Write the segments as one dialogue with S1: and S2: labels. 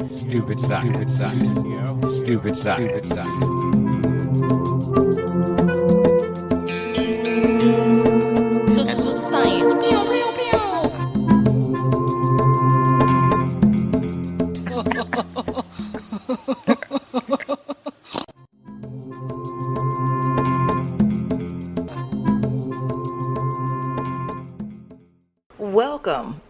S1: Stupid science. Stupid science.
S2: Science. Pew, pew, pew. Welcome.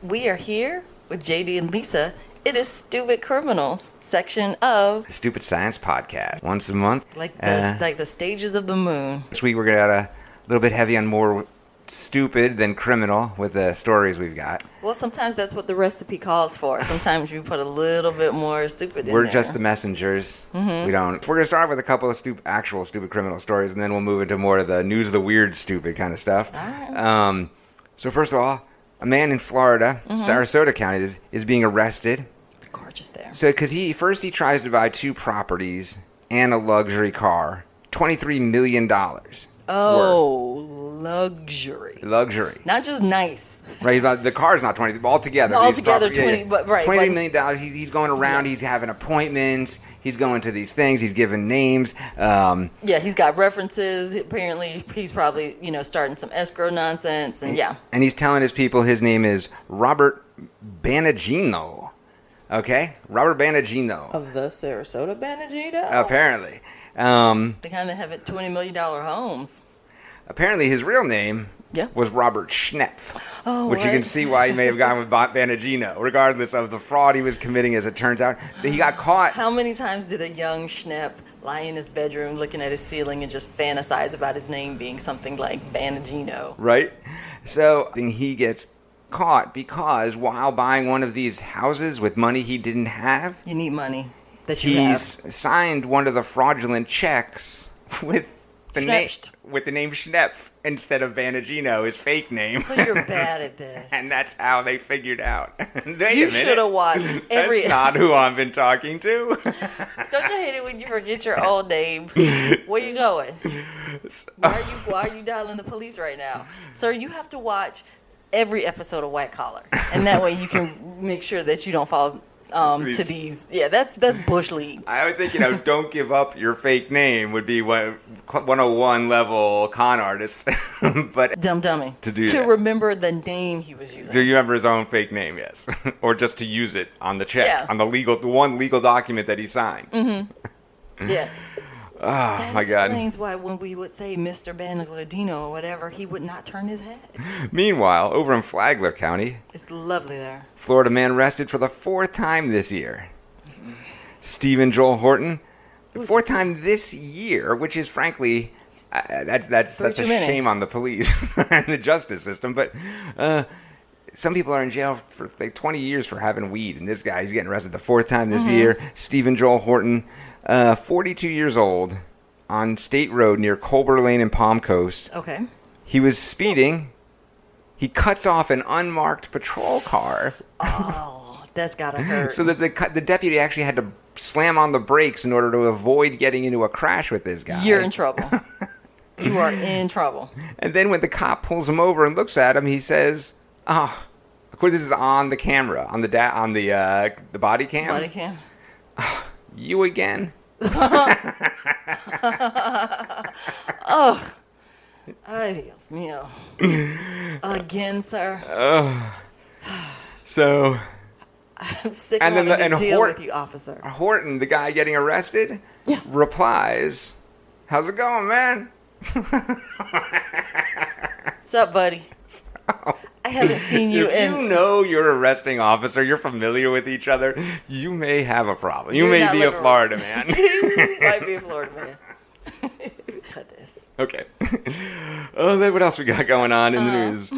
S2: We are here with JD and Lisa. It is Stupid Criminals section of
S1: Stupid Science Podcast. Once a month.
S2: like the stages of the moon.
S1: This week we're going to get a little bit heavy on more stupid than criminal with the stories we've got.
S2: Well, sometimes that's what the recipe calls for. Sometimes you put a little bit more stupid in
S1: We're
S2: there.
S1: just the messengers. Mm-hmm. We're going to start with a couple of actual stupid criminal stories, and then we'll move into more of the news of the weird stupid kind of stuff.
S2: All right.
S1: So first of all, a man in Florida, Sarasota County, is being arrested.
S2: It's gorgeous there.
S1: So, because he tries to buy 2 properties and a luxury car, $23 million.
S2: Oh, luxury.
S1: Luxury.
S2: Not just nice.
S1: Right, the car's not 20 altogether.
S2: Altogether 20, but right.
S1: $23 million. He's going around. He's having appointments. He's going to these things. He's giving names.
S2: Yeah, he's got references. Apparently, he's probably starting some escrow nonsense, and yeah.
S1: And he's telling his people his name is Robert Banagino. Okay, Robert Banagino
S2: Of the Sarasota Banagino.
S1: Apparently,
S2: they kind of have it $20 million homes.
S1: Apparently, his real name.
S2: Yeah.
S1: Was Robert Schnepf,
S2: oh,
S1: which
S2: right.
S1: you can see why he may have gone with Banagino, regardless of the fraud he was committing, as it turns out. He got caught.
S2: How many times did a young Schnepf lie in his bedroom looking at his ceiling and just fantasize about his name being something like Banagino?
S1: Right? So he gets caught because while buying one of these houses with money he didn't have,
S2: you need money that you have.
S1: He's signed one of the fraudulent checks with the name Schnepf instead of Banagino, his fake name.
S2: So you're bad at this.
S1: And that's how they figured out.
S2: You should have watched every...
S1: That's not who I've been talking to.
S2: Don't you hate it when you forget your old name? Where you going? Why are you dialing the police right now? Sir, you have to watch every episode of White Collar. And that way you can make sure that you don't fall... to these, yeah, that's Bush League.
S1: I would think, don't give up your fake name would be 101 level con artist, but
S2: dummy to remember the name he was using.
S1: Do you remember his own fake name? Yes, or just to use it on the check, on the one legal document that he signed.
S2: Mm-hmm. Yeah.
S1: Oh,
S2: that
S1: my God.
S2: Explains why when we would say Mr. Banagladino or whatever, he would not turn his head.
S1: Meanwhile, over in Flagler County,
S2: it's lovely there.
S1: Florida man arrested for the 4th time this year. Stephen Joel Horton, 4th time this year, which is frankly, that's such a shame on the police and the justice system. But some people are in jail for like 20 years for having weed, and this guy, he's getting arrested the 4th time this year. Stephen Joel Horton. 42 years old, on State Road near Colbert Lane in Palm Coast.
S2: Okay.
S1: He was speeding. He cuts off an unmarked patrol car.
S2: Oh, that's gotta hurt.
S1: So that the deputy actually had to slam on the brakes in order to avoid getting into a crash with this guy.
S2: You're in trouble. You are in trouble.
S1: And then when the cop pulls him over and looks at him, he says, "Oh, of course this is on the camera, on the body cam.
S2: Body cam.
S1: You again?"
S2: Oh, ay Dios mío. Again, sir.
S1: So,
S2: I'm sick of having to deal with you, officer.
S1: Horton, the guy getting arrested, replies, "How's it going, man?"
S2: What's up, buddy? I haven't seen you
S1: if you know your arresting officer, you're familiar with each other, you may have a problem. You may be a Florida man.
S2: You might be a Florida man. Cut this.
S1: Okay. Oh, then what else we got going on in the news?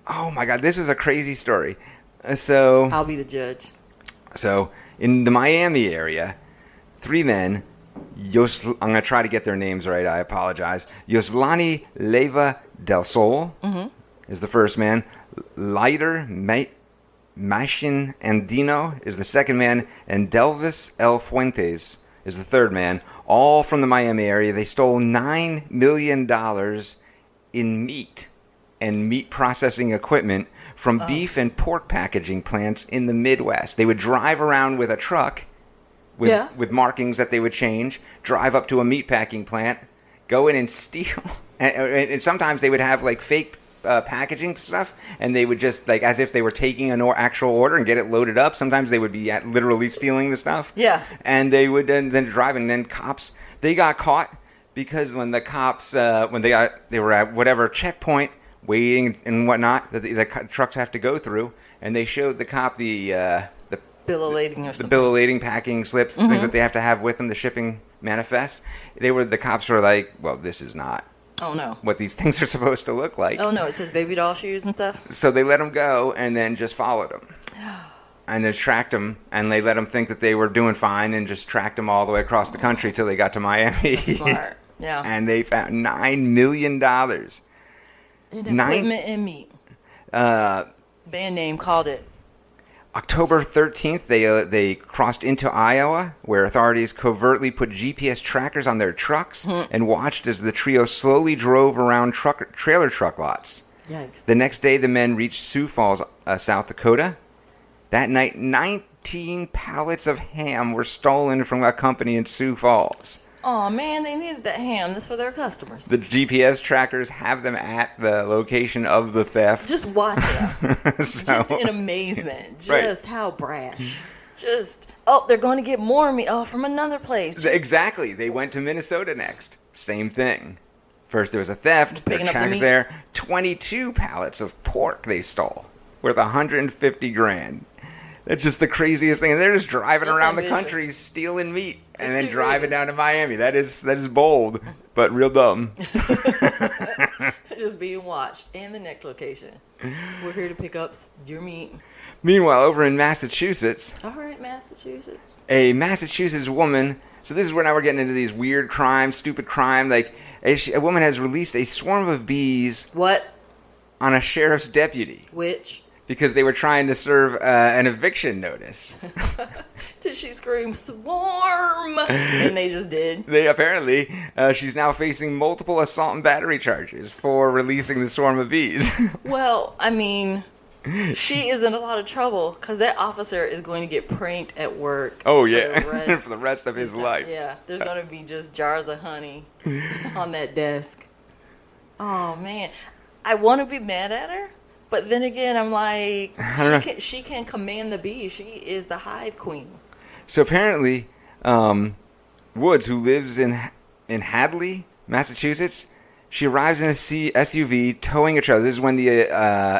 S1: Oh, my God. This is a crazy story.
S2: I'll be the judge.
S1: So, in the Miami area, 3 men, I'm going to try to get their names right. I apologize. Yoslani Leyva del Sol. Is the first man. Leiter Machin Andino is the second man. And Delvis L. Fuentes is the third man. All from the Miami area. They stole $9 million in meat and meat processing equipment from beef and pork packaging plants in the Midwest. They would drive around with a truck with markings that they would change, drive up to a meat packing plant, go in and steal. And sometimes they would have like fake packaging stuff, and they would just, like, as if they were taking an actual order and get it loaded up. Sometimes they would be literally stealing the stuff.
S2: Yeah.
S1: And they would then drive, and then cops, they got caught because when the cops, they were at whatever checkpoint waiting and whatnot that the trucks have to go through, and they showed the cop the
S2: bill of lading or something.
S1: The bill of lading, packing slips, things that they have to have with them, the shipping manifest. The cops were like, well, this is not what these things are supposed to look like.
S2: Oh, no, it says baby doll shoes and stuff?
S1: So they let them go and then just followed them. And then tracked them, and they let them think that they were doing fine and just tracked them all the way across the country till they got to Miami.
S2: Smart, yeah.
S1: And they found $9 million.
S2: In equipment and meat. Band name called it.
S1: October 13th, they crossed into Iowa, where authorities covertly put GPS trackers on their trucks and watched as the trio slowly drove around trailer truck lots.
S2: Yikes.
S1: The next day, the men reached Sioux Falls, South Dakota. That night, 19 pallets of ham were stolen from a company in Sioux Falls.
S2: Oh, man, they needed that ham. That's for their customers.
S1: The GPS trackers have them at the location of the theft.
S2: Just watching them. Just in amazement. Just how brash. They're going to get more meat. Oh, from another place.
S1: Exactly. They went to Minnesota next. Same thing. First there was a theft.
S2: Picking
S1: their
S2: up the meat.
S1: There. 22 pallets of pork they stole. Worth $150,000. That's just the craziest thing. And they're just driving around the country stealing meat and then driving down to Miami. That is bold, but real dumb.
S2: Just being watched. And the next location. We're here to pick up your meat.
S1: Meanwhile, over in Massachusetts.
S2: All right, Massachusetts.
S1: A Massachusetts woman. So this is where now we're getting into these weird crimes, stupid crime. Like a woman has released a swarm of bees.
S2: What?
S1: On a sheriff's deputy.
S2: Which?
S1: Because they were trying to serve an eviction notice.
S2: Did she scream, swarm? And they just did.
S1: They apparently, she's now facing multiple assault and battery charges for releasing the swarm of bees.
S2: Well, I mean, she is in a lot of trouble because that officer is going to get pranked at work.
S1: Oh, yeah, for the rest of his life.
S2: Yeah, there's going to be just jars of honey on that desk. Oh, man. I want to be mad at her. But then again, I'm like, she can command the bees. She is the hive queen. So apparently,
S1: Woods, who lives in Hadley, Massachusetts, she arrives in a SUV towing a trailer. This is when the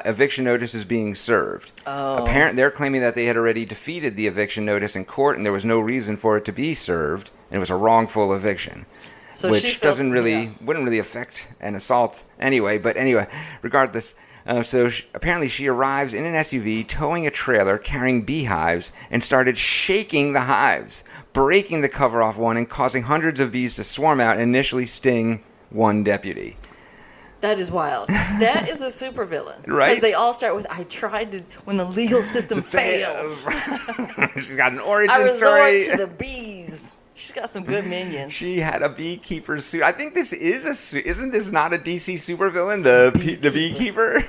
S1: eviction notice is being served.
S2: Oh.
S1: They're claiming that they had already defeated the eviction notice in court, and there was no reason for it to be served, and it was a wrongful eviction.
S2: So
S1: which wouldn't really affect an assault anyway. But anyway, regardless. Apparently she arrives in an SUV towing a trailer carrying beehives and started shaking the hives, breaking the cover off one and causing hundreds of bees to swarm out and initially sting one deputy.
S2: That is wild. That is a supervillain.
S1: Right?
S2: Because they all start with, I tried to, when the legal system fails.
S1: She's got an origin
S2: story.
S1: I
S2: resort to the bees. She's got some good minions.
S1: She had a beekeeper suit. I think this is isn't this not a DC supervillain? The beekeeper.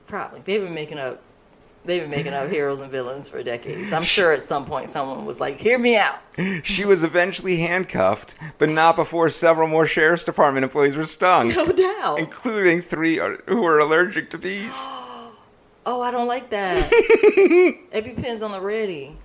S2: Probably. They've been making up heroes and villains for decades. I'm sure at some point someone was like, "Hear me out."
S1: She was eventually handcuffed, but not before several more sheriff's department employees were stung.
S2: No doubt,
S1: including 3 who were allergic to bees.
S2: Oh, I don't like that. EpiPen's on the ready.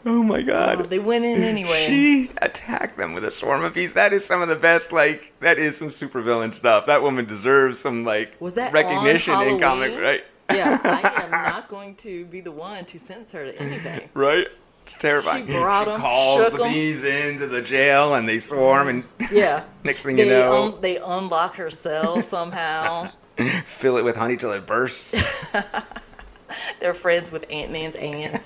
S1: Oh my God.
S2: Oh, they went in anyway.
S1: She attacked them with a swarm of bees. That is some of the best, that is some supervillain stuff. That woman deserves some, recognition in comic, right?
S2: Yeah, I am not going to be the one to sentence her to anything.
S1: Right? It's terrifying.
S2: She brought them,
S1: calls the bees into the jail, and they swarm, and next thing you know...
S2: They unlock her cell somehow.
S1: Fill it with honey till it bursts.
S2: They're friends with Ant-Man's ants.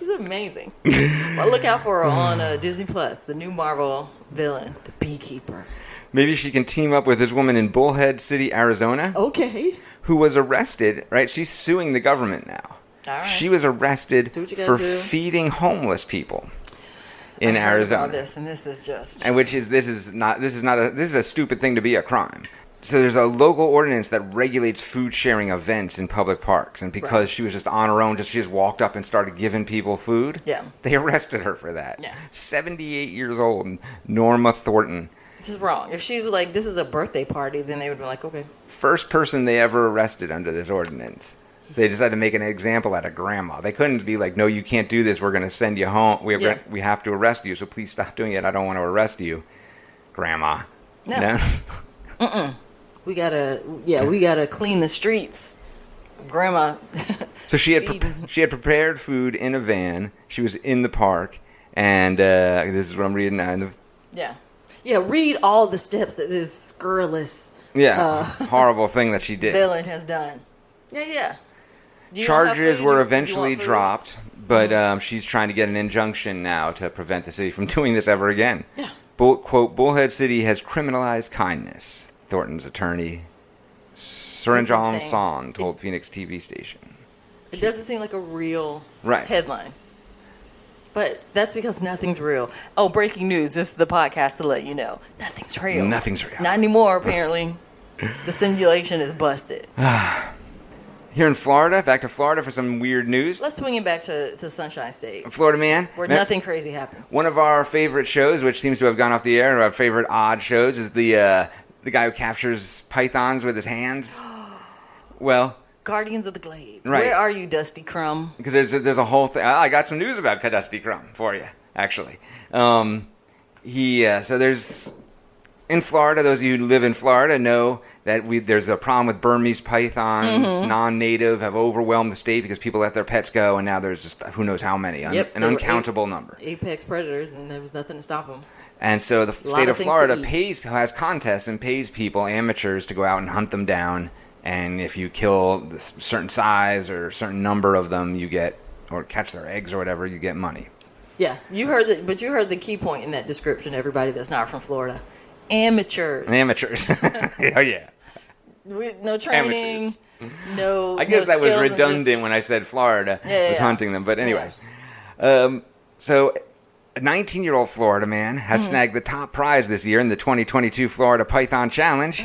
S2: She's amazing. Well, look out for her on Disney Plus, the new Marvel villain, the Beekeeper.
S1: Maybe she can team up with this woman in Bullhead City, Arizona.
S2: Okay.
S1: Who was arrested, right? She's suing the government now.
S2: All right.
S1: She was arrested for feeding homeless people in Arizona.
S2: This, and this is just...
S1: And this is a stupid thing to be a crime. So there's a local ordinance that regulates food sharing events in public parks, and because she was just on her own, she just walked up and started giving people food.
S2: Yeah,
S1: they arrested her for that.
S2: Yeah,
S1: 78 years old, Norma Thornton.
S2: This is wrong. If she was like, "This is a birthday party," then they would be like, "Okay."
S1: First person they ever arrested under this ordinance. They decided to make an example out of grandma. They couldn't be like, "No, you can't do this. We're going to send you home. We have to arrest you. So please stop doing it. I don't want to arrest you, grandma."
S2: No. We gotta clean the streets, grandma.
S1: So she had prepared food in a van. She was in the park, and this is what I'm reading now.
S2: Read all the steps that this scurrilous,
S1: horrible thing that she did.
S2: Villain has done.
S1: Charges were eventually dropped, but she's trying to get an injunction now to prevent the city from doing this ever again.
S2: Yeah.
S1: Quote, Bullhead City has criminalized kindness, Thornton's attorney, Suranjan San, told Phoenix TV station.
S2: It doesn't seem like a real headline. But that's because nothing's real. Oh, breaking news. This is the podcast to let you know. Nothing's real.
S1: Nothing's real.
S2: Not anymore, apparently. The simulation is busted.
S1: Here in Florida, back to Florida for some weird news.
S2: Let's swing it back to Sunshine State.
S1: Florida man.
S2: Where nothing crazy happens.
S1: One of our favorite shows, which seems to have gone off the air, our favorite odd shows, is the guy who captures pythons with his hands. Well,
S2: Guardians of the Glades.
S1: Right.
S2: Where are you, Dusty Crumb?
S1: Because there's a whole thing. I got some news about Dusty Crumb for you, actually. So there's... In Florida, those of you who live in Florida know that there's a problem with Burmese pythons, non-native, have overwhelmed the state because people let their pets go, and now there's just who knows how many, an uncountable number.
S2: Apex predators, and there was nothing to stop them.
S1: And so the state of Florida has contests and pays people, amateurs, to go out and hunt them down, and if you kill a certain size or a certain number of them, you get, or catch their eggs or whatever, you get money.
S2: Yeah, you heard the key point in that description, everybody that's not from Florida. Amateurs.
S1: Oh, yeah.
S2: No training. No.
S1: I guess that was redundant when I said Florida was hunting them. But anyway. So a 19-year-old Florida man has snagged the top prize this year in the 2022 Florida Python Challenge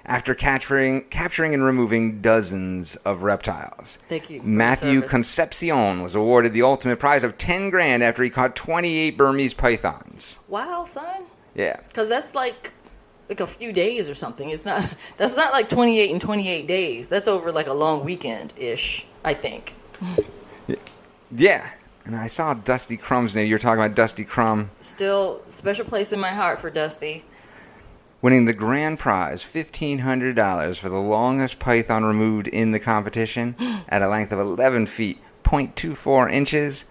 S1: after capturing and removing dozens of reptiles.
S2: Thank you.
S1: Matthew Concepcion was awarded the ultimate prize of $10,000 after he caught 28 Burmese pythons.
S2: Wow, son.
S1: Yeah,
S2: because that's like a few days or something. That's not like 28 in 28 days. That's over like a long weekend ish, I think.
S1: Yeah, and I saw Dusty Crumb's name. You were talking about Dusty Crumb. Still
S2: special place in my heart for Dusty.
S1: Winning the grand prize, $1,500 for the longest python removed in the competition at a length of 11 feet, 0.24 inches.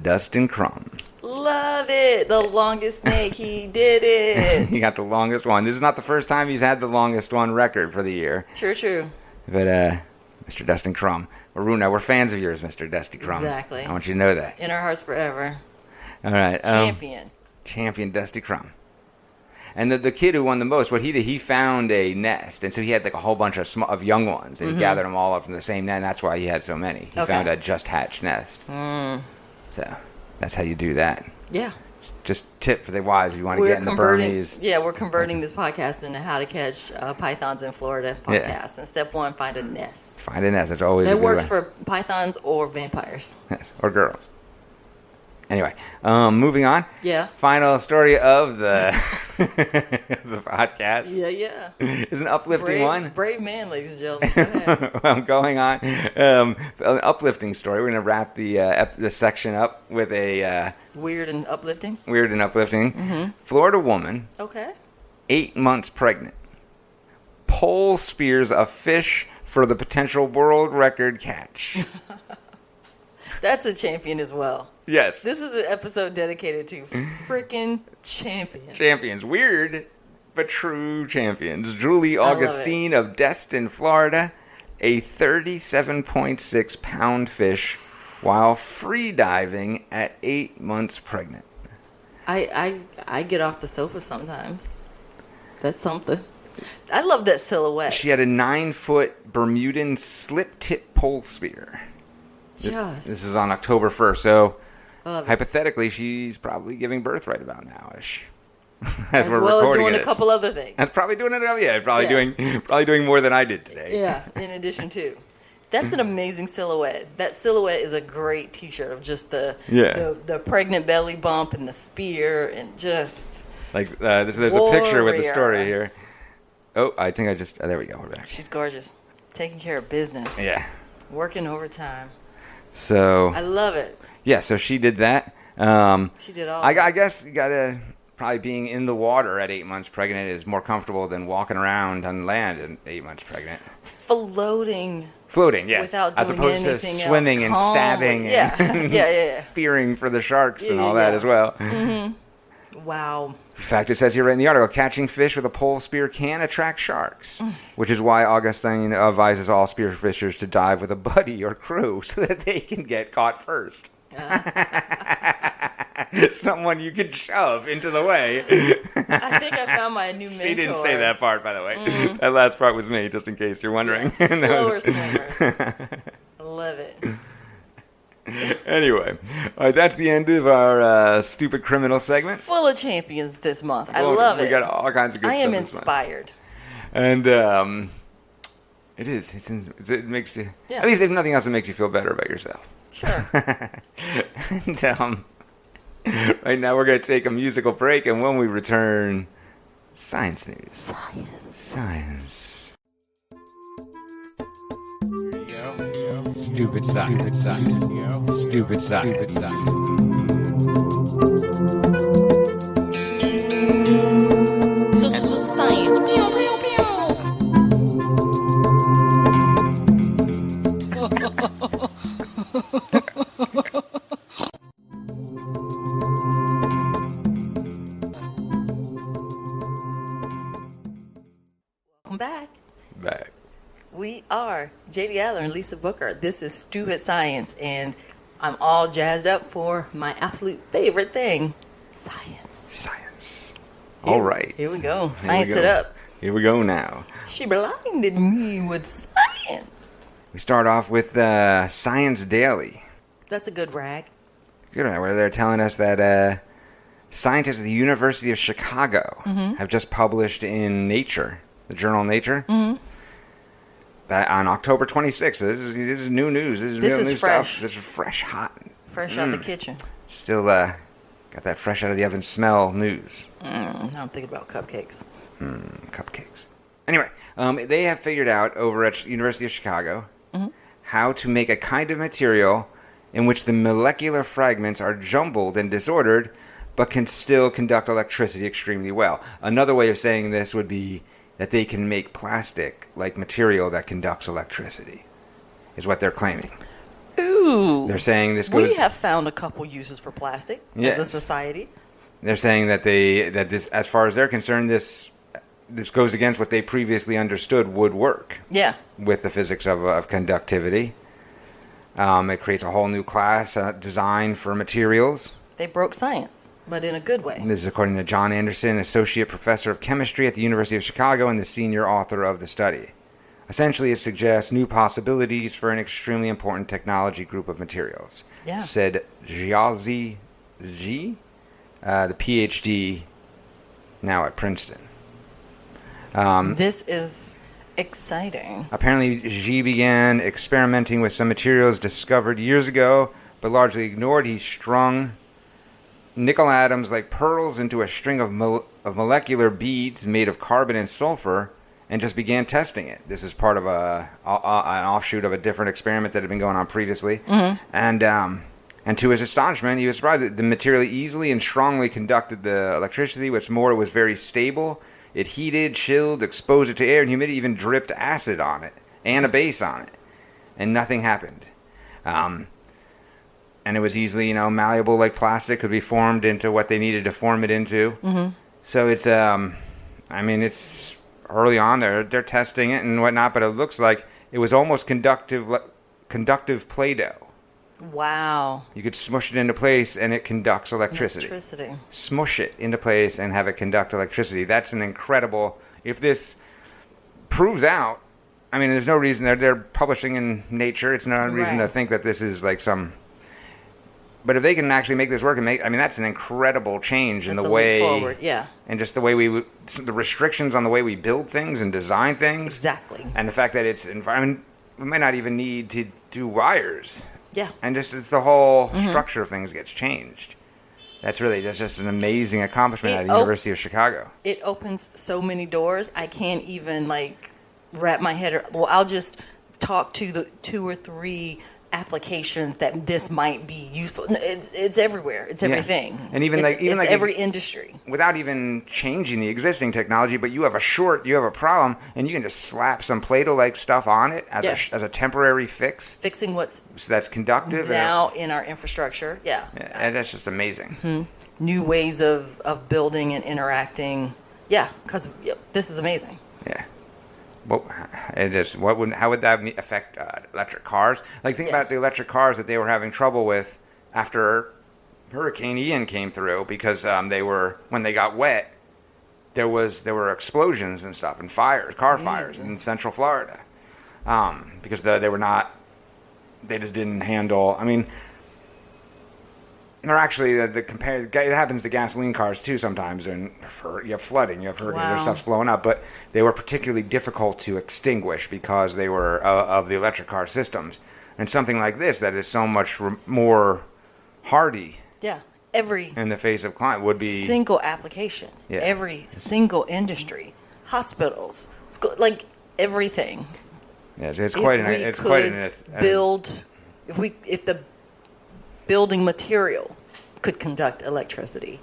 S1: Dustin Crumb.
S2: Love it. The longest snake. He did it.
S1: He got the longest one. This is not the first time he's had the longest one record for the year.
S2: True.
S1: But, Mr. Dustin Crumb. We're fans of yours, Mr. Dusty Crumb.
S2: Exactly.
S1: I want you to know that.
S2: In our hearts forever.
S1: All right. Champion Dusty Crumb. And the kid who won the most, what he did, he found a nest. And so he had like a whole bunch of young ones. And he gathered them all up from the same nest. And that's why he had so many. He found a just hatched nest. So that's how you do that.
S2: Yeah.
S1: Just tip for the wise if you want to get in the Burmese.
S2: Yeah, we're converting this podcast into how to catch pythons in Florida podcast. Yeah. And step 1, find a nest.
S1: Find a nest. That's always a good
S2: works
S1: way.
S2: for pythons or vampires.
S1: Yes, or girls. Anyway, moving on.
S2: Yeah.
S1: Final story of the the podcast.
S2: Yeah.
S1: Is an uplifting one.
S2: Brave man, ladies and gentlemen. Go ahead.
S1: I'm going on. An uplifting story. We're going to wrap the section up with a...
S2: Weird and uplifting?
S1: Weird and uplifting. Florida woman.
S2: Okay.
S1: 8 months pregnant. Pole spears a fish for the potential world record catch.
S2: That's a champion as well.
S1: Yes.
S2: This is an episode dedicated to freaking champions.
S1: Champions. Weird, but true champions. Julie Augustine of Destin, Florida, a 37.6 pound fish while free diving at 8 months pregnant.
S2: I get off the sofa sometimes. That's something. I love that silhouette.
S1: She had a 9-foot Bermudan slip tip pole spear. This is on October 1st, so hypothetically, she's probably giving birth right about now-ish. as we're
S2: well
S1: recording
S2: as doing
S1: this.
S2: a couple other things.
S1: That's probably doing it. Yeah, probably doing more than I did today.
S2: Yeah, in addition to. That's an amazing silhouette. That silhouette is a great T-shirt of just the pregnant belly bump and the spear and just
S1: like there's a picture with the story here. Oh, I think there we go. We're back.
S2: She's gorgeous, taking care of business.
S1: Yeah,
S2: working overtime.
S1: So
S2: I love it.
S1: Yeah, so she did that.
S2: She did all.
S1: I guess you gotta probably being in the water at 8 months pregnant is more comfortable than walking around on land at 8 months pregnant. Floating, yes.
S2: Without doing
S1: as opposed to
S2: anything
S1: swimming
S2: else.
S1: and stabbing
S2: and
S1: fearing for the sharks and all that as well.
S2: Mm-hmm. Wow.
S1: In fact, it says here right in the article, catching fish with a pole spear can attract sharks, which is why Augustine advises all spearfishers to dive with a buddy or crew so that they can get caught first. Someone you can shove into the way.
S2: I think I found my new mentor.
S1: She didn't say that part, by the way. That last part was me, just in case you're wondering.
S2: Yeah, slower swimmers. I love it.
S1: Anyway, all right, that's the end of our stupid criminal segment.
S2: Full of champions this month. I love it.
S1: We got all kinds of good stuff.
S2: I am inspired.
S1: And it is. It makes you, at least if nothing else, it makes you feel better about yourself.
S2: Sure.
S1: And right now we're going to take a musical break, and when we return, science news. Science. Stupid science. Stupid science.
S2: Science. Pew, pew, pew. Welcome back. We are JD Adler and Lisa Booker. This is Stupid Science, and I'm all jazzed up for my absolute favorite thing, science.
S1: All right.
S2: Here we go. Science it up.
S1: Here we go now.
S2: She blinded me with science.
S1: We start off with Science Daily.
S2: That's a good rag.
S1: Good, where they're telling us that scientists at the University of Chicago have just published in Nature, the journal Nature, that on October 26th. This is new news. This is new
S2: fresh.
S1: Stuff. This is fresh, hot.
S2: Fresh out the kitchen.
S1: Still got that fresh out of the oven smell news.
S2: Now I'm thinking about cupcakes.
S1: Cupcakes. Anyway, they have figured out over at University of Chicago how to make a kind of material in which the molecular fragments are jumbled and disordered, but can still conduct electricity extremely well. Another way of saying this would be that they can make plastic-like material that conducts electricity, is what they're claiming.
S2: Ooh.
S1: They're saying this goes...
S2: We have found a couple uses for plastic as a society.
S1: They're saying that this, as far as they're concerned, this goes against what they previously understood would work. Yeah. With the physics of conductivity. It creates a whole new class designed for materials.
S2: They broke science, but in a good way.
S1: This is according to John Anderson, Associate Professor of Chemistry at the University of Chicago and the senior author of the study. Essentially, it suggests new possibilities for an extremely important technology group of materials, said Jiazi Ji, the PhD now at Princeton.
S2: This is exciting.
S1: Apparently, Xi began experimenting with some materials discovered years ago, but largely ignored. He strung nickel atoms like pearls into a string of molecular beads made of carbon and sulfur, and just began testing it. This is part of an offshoot of a different experiment that had been going on previously. And to his astonishment, he was surprised that the material easily and strongly conducted the electricity. What's more, it was very stable. It heated, chilled, exposed it to air and humidity, even dripped acid on it and a base on it. And nothing happened. And it was easily, malleable like plastic, could be formed into what they needed to form it into. So it's, it's early on. They're testing it and whatnot, but it looks like it was almost conductive Play-Doh.
S2: Wow.
S1: You could smush it into place and it conducts electricity. Smush it into place and have it conduct electricity. That's an incredible... If this proves out, there's no reason... They're publishing in Nature. It's no reason to think that this is like some But if they can actually make this work and that's an incredible change in the way,
S2: forward, yeah.
S1: And just the way the restrictions on the way we build things and design things.
S2: Exactly.
S1: And the fact that it's environment, we might not even need to do wires.
S2: Yeah.
S1: And just it's the whole structure of things gets changed. That's just an amazing accomplishment at the University of Chicago.
S2: It opens so many doors. I can't even wrap my head. I'll just talk to the 2 or 3 applications that this might be useful. It's everywhere. It's everything.
S1: And even
S2: every industry.
S1: Without even changing the existing technology, but you have a problem, and you can just slap some Play-Doh-like stuff on it as a temporary fix.
S2: Fixing
S1: that's conductive
S2: now in our infrastructure. Yeah.
S1: And that's just amazing.
S2: Mm-hmm. New ways of building and interacting. Yeah, because this is amazing.
S1: Yeah. How would that affect electric cars? Think about the electric cars that they were having trouble with after Hurricane Ian came through because when they got wet, there were explosions and stuff and car fires in Central Florida because they just didn't handle. I mean, or actually, it happens to gasoline cars too sometimes, and you have flooding, you have hurricanes, their stuff's blowing up, but they were particularly difficult to extinguish because they were of the electric car systems. And something like this that is so much more hardy,
S2: in
S1: the face of climate would be
S2: single application, every single industry, hospitals, school, everything.
S1: Yeah, it's quite an
S2: build. If the building material could conduct electricity,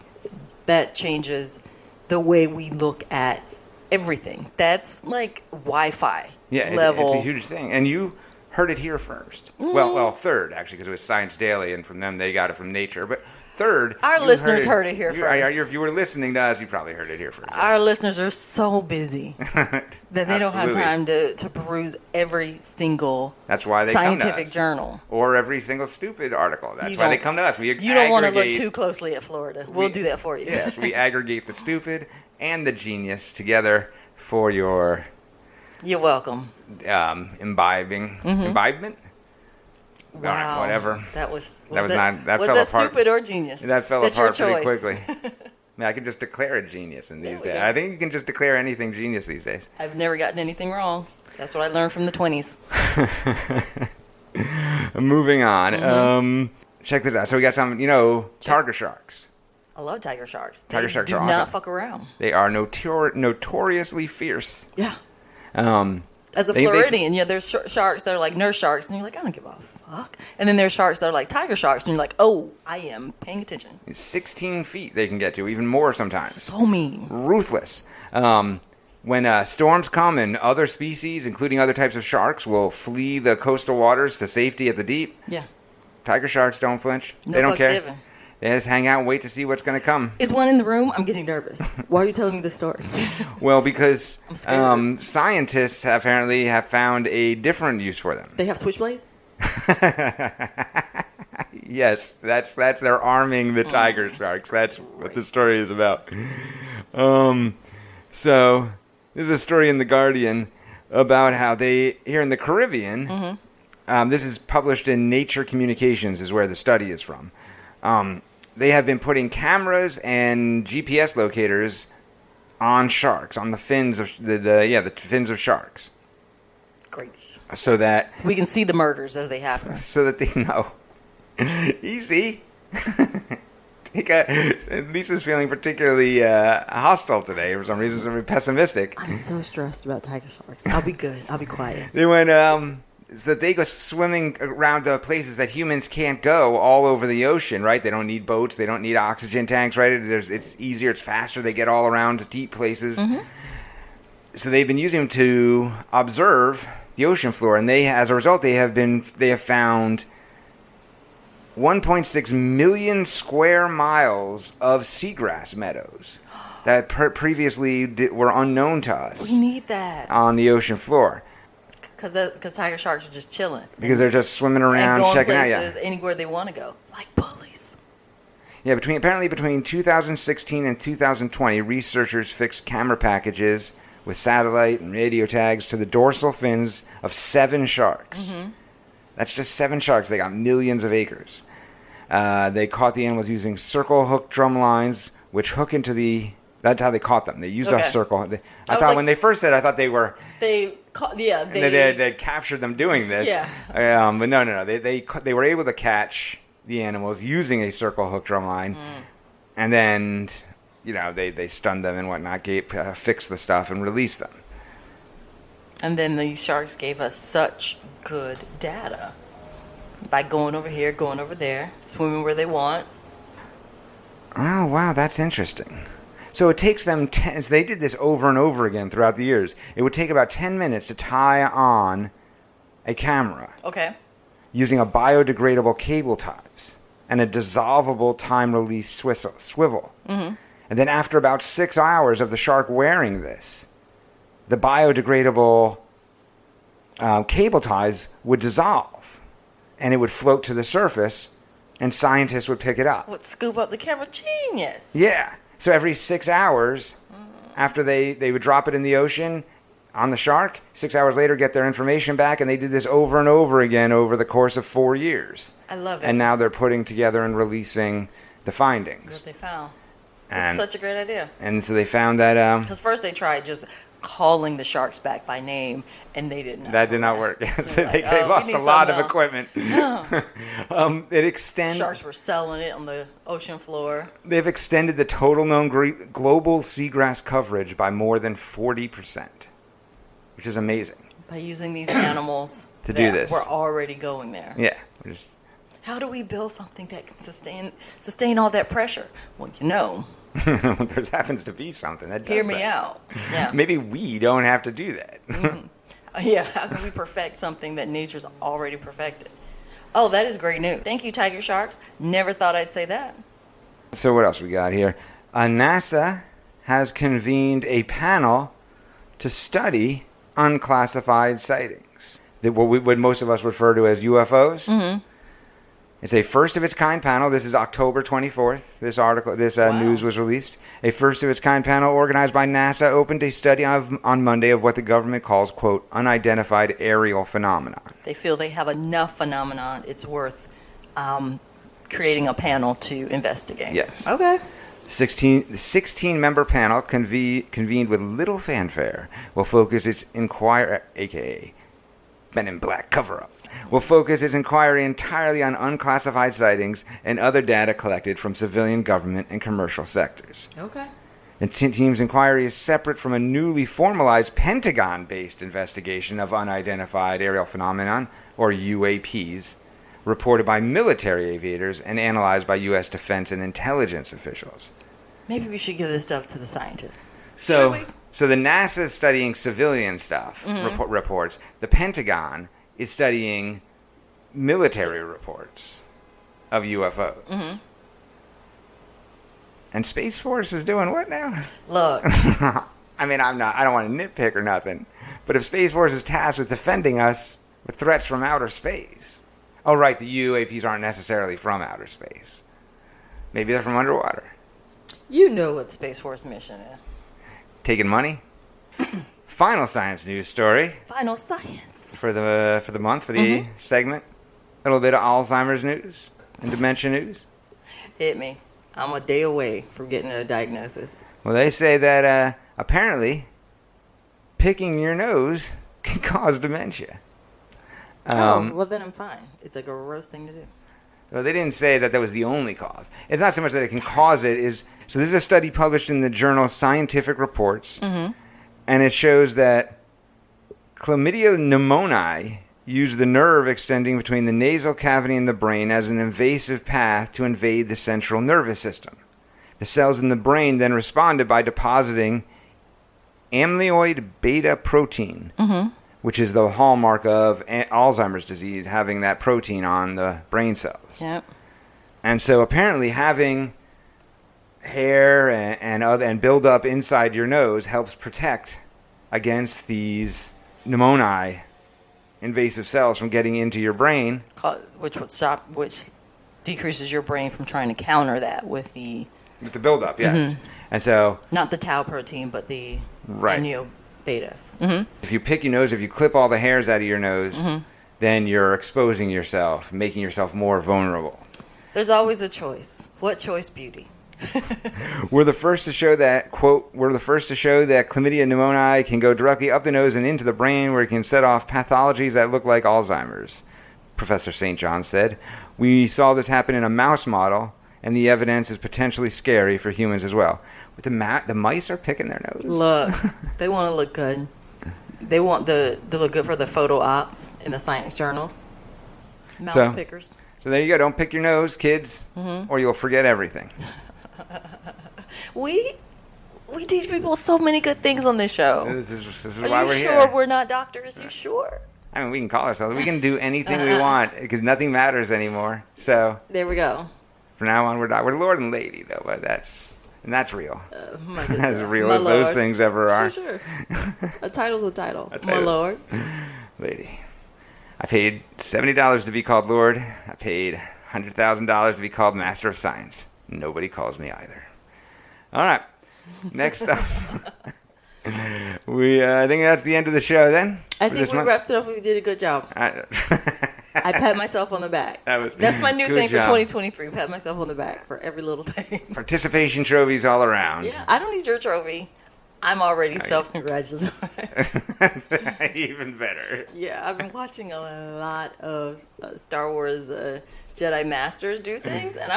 S2: that changes the way we look at everything. That's like Wi-Fi level.
S1: It's a huge thing. And you heard it here first. Well, third, actually, because it was Science Daily, and from them they got it from Nature. But third,
S2: our listeners heard it here first.
S1: If you were listening to us, you probably heard it here first.
S2: Our listeners are so busy that they don't have time to peruse every single scientific journal.
S1: Or every single stupid article. That's why they come to us.
S2: You don't want to look too closely at Florida. We'll do that for you.
S1: Yes, we aggregate the stupid and the genius together for your...
S2: You're welcome.
S1: Imbibement?
S2: Wow.
S1: Whatever.
S2: Was
S1: that
S2: that
S1: fell apart.
S2: Stupid or genius?
S1: That fell apart pretty quickly. I can just declare it genius in these days. I think you can just declare anything genius these days.
S2: I've never gotten anything wrong. That's what I learned from the 20s.
S1: Moving on. Check this out. So we got some, tiger sharks.
S2: I love tiger sharks.
S1: Tiger sharks
S2: do
S1: are
S2: not
S1: awesome.
S2: fuck around.
S1: They are notoriously fierce.
S2: Yeah. As a Floridian, there's sharks that are like nurse sharks, and you're like, I don't give a fuck. And then there's sharks that are like tiger sharks, and you're like, oh, I am paying attention.
S1: 16 feet they can get to, even more sometimes.
S2: So mean.
S1: Ruthless. When storms come and other species, including other types of sharks, will flee the coastal waters to safety at the deep.
S2: Yeah.
S1: Tiger sharks don't flinch.
S2: No
S1: they don't care.
S2: Given.
S1: They just hang out and wait to see what's going to come.
S2: Is one in the room? I'm getting nervous. Why are you telling me this story?
S1: Well, because scientists apparently have found a different use for them.
S2: They have switchblades?
S1: Yes, that's they're arming the tiger sharks. That's what the story is about. So this is a story in The Guardian about how they, here in the Caribbean, this is published in Nature Communications is where the study is from. They have been putting cameras and GPS locators on sharks, on the fins of the fins of sharks.
S2: Great.
S1: So that
S2: we can see the murders as they happen.
S1: So that they know. Easy. Lisa's feeling particularly hostile today for some reason. She's pessimistic.
S2: I'm so stressed about tiger sharks. I'll be good. I'll be quiet.
S1: They went. So that they go swimming around places that humans can't go all over the ocean, right? They don't need boats. They don't need oxygen tanks, right? It's easier. It's faster. They get all around to deep places. So they've been using them to observe the ocean floor, and as a result, they have found 1.6 million square miles of seagrass meadows that previously were unknown to us.
S2: We need that
S1: on the ocean floor.
S2: Because tiger sharks are just chilling.
S1: Because they're just swimming around, checking out.
S2: Anywhere they want to go, like bullies.
S1: Yeah, apparently between 2016 and 2020, researchers fixed camera packages with satellite and radio tags to the dorsal fins of 7 sharks. That's just 7 sharks. They got millions of acres. They caught the animals using circle hook drum lines, which hook into the... That's how they caught them. They used a circle. I thought when they first said, I thought they were... They captured them doing this.
S2: Yeah.
S1: But no. They were able to catch the animals using a circle hook drum line, and then they stunned them and whatnot, fixed the stuff and released them.
S2: And then these sharks gave us such good data by going over here, going over there, swimming where they want.
S1: Oh wow, that's interesting. So it takes them so they did this over and over again throughout the years. It would take about 10 minutes to tie on a camera.
S2: Okay.
S1: Using a biodegradable cable ties and a dissolvable time-release swivel. Mm-hmm. And then after about 6 hours of the shark wearing this, the biodegradable cable ties would dissolve, and it would float to the surface, and scientists would pick it up.
S2: Would scoop up the camera. Genius.
S1: Yeah. So every 6 hours, after they would drop it in the ocean on the shark, 6 hours later get their information back, and they did this over and over again over the course of 4 years.
S2: I love it.
S1: And now they're putting together and releasing the findings.
S2: What they found. It's such a great idea.
S1: And so they found that...
S2: Because first they tried just calling the sharks back by name, and they didn't.
S1: That did not work. So they lost a lot of equipment. It extends.
S2: Sharks were selling it on the ocean floor.
S1: They've extended the total known global seagrass coverage by more than 40%, which is amazing.
S2: By using these animals
S1: to do this,
S2: we're already going there.
S1: Yeah.
S2: How do we build something that can sustain all that pressure? Well,
S1: there happens to be something that does
S2: Hear me out. Yeah.
S1: Maybe we don't have to do that.
S2: Yeah, how can we perfect something that nature's already perfected? Oh, that is great news. Thank you, Tiger Sharks. Never thought I'd say that.
S1: So what else we got here? NASA has convened a panel to study unclassified sightings. What most of us refer to as UFOs. Mm-hmm. It's a first-of-its-kind panel. This is October 24th. This news was released. A first-of-its-kind panel organized by NASA opened a study on Monday of what the government calls, quote, unidentified aerial phenomenon. They
S2: feel they have enough phenomenon. It's worth creating a panel to investigate.
S1: Yes.
S2: Okay.
S1: The 16-member panel convened with little fanfare will focus its inquiry, a.k.a. Men in Black cover-up, will focus its inquiry entirely on unclassified sightings and other data collected from civilian government and commercial sectors.
S2: Okay.
S1: The team's inquiry is separate from a newly formalized Pentagon-based investigation of unidentified aerial phenomenon, or UAPs, reported by military aviators and analyzed by U.S. defense and intelligence officials.
S2: Maybe we should give this stuff to the scientists.
S1: So the NASA is studying civilian stuff, reports. The Pentagon is studying military reports of UFOs. Mm-hmm. And Space Force is doing what now?
S2: Look.
S1: I mean, I don't want to nitpick or nothing, but if Space Force is tasked with defending us with threats from outer space. Oh, right, the UAPs aren't necessarily from outer space. Maybe they're from underwater.
S2: You know what Space Force mission is.
S1: Taking money. Final science news story.
S2: Final science.
S1: For the month, for the segment. A little bit of Alzheimer's news and dementia news.
S2: Hit me. I'm a day away from getting a diagnosis.
S1: Well, they say that apparently picking your nose can cause dementia.
S2: Well, then I'm fine. It's a gross thing to do.
S1: Well, they didn't say that was the only cause. It's not so much that it can cause it. So this is a study published in the journal Scientific Reports, and it shows that chlamydia pneumoniae use the nerve extending between the nasal cavity and the brain as an invasive path to invade the central nervous system. The cells in the brain then responded by depositing amyloid beta protein, which is the hallmark of Alzheimer's disease, having that protein on the brain cells.
S2: Yep.
S1: And so apparently having hair and build up inside your nose helps protect against these pneumoniae, invasive cells, from getting into your brain.
S2: Which decreases your brain from trying to counter that with the
S1: buildup, yes. And so
S2: not the tau protein, but the amyloid-betas.
S1: If you pick your nose, if you clip all the hairs out of your nose, then you're exposing yourself, making yourself more vulnerable.
S2: There's always a choice. What choice, beauty?
S1: We're the first to show that, quote, we're the first to show that chlamydia pneumoniae can go directly up the nose and into the brain where it can set off pathologies that look like Alzheimer's, Professor St. John said. We saw this happen in a mouse model, and the evidence is potentially scary for humans as well. With the mice are picking their nose.
S2: Look, they want to look good. They want to look good for the photo ops in the science journals. Mouse pickers.
S1: So there you go. Don't pick your nose, kids, or you'll forget everything.
S2: We teach people so many good things on this show.
S1: This is
S2: why we're here. Are you sure we're not doctors? You sure?
S1: I mean, we can call ourselves. We can do anything we want because nothing matters anymore. So
S2: there we go.
S1: From now on, we're Lord and Lady, though. But that's real.
S2: My
S1: as real as those things ever are.
S2: Sure. A title's a title. My Lord.
S1: Lady. I paid $70 to be called Lord. I paid $100,000 to be called Master of Science. Nobody calls me either. All right. Next up. I think that's the end of the show then.
S2: I think we wrapped it up. We did a good job. I pat myself on the back. That's my new thing for 2023. Pat myself on the back for every little thing.
S1: Participation trophies all around.
S2: Yeah, I don't need your trophy. I'm already self-congratulatory.
S1: Even better.
S2: Yeah, I've been watching a lot of Star Wars Jedi Masters do things, and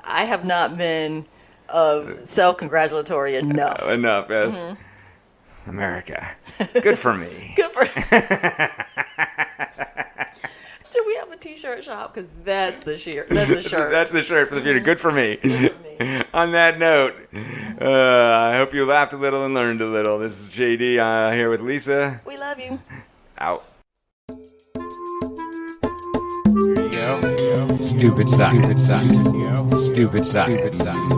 S2: I have not been self-congratulatory enough.
S1: Enough, yes. Mm-hmm. America. Good for me.
S2: Good for Do we have a t-shirt shop? Because that's the shirt. That's the shirt.
S1: That's the shirt for the future. Good for me. Good for me. On that note, I hope you laughed a little and learned a little. This is JD here with Lisa.
S2: We love you.
S1: Out. Here you go. Stupid science. Stupid science. Stupid science.
S2: Science.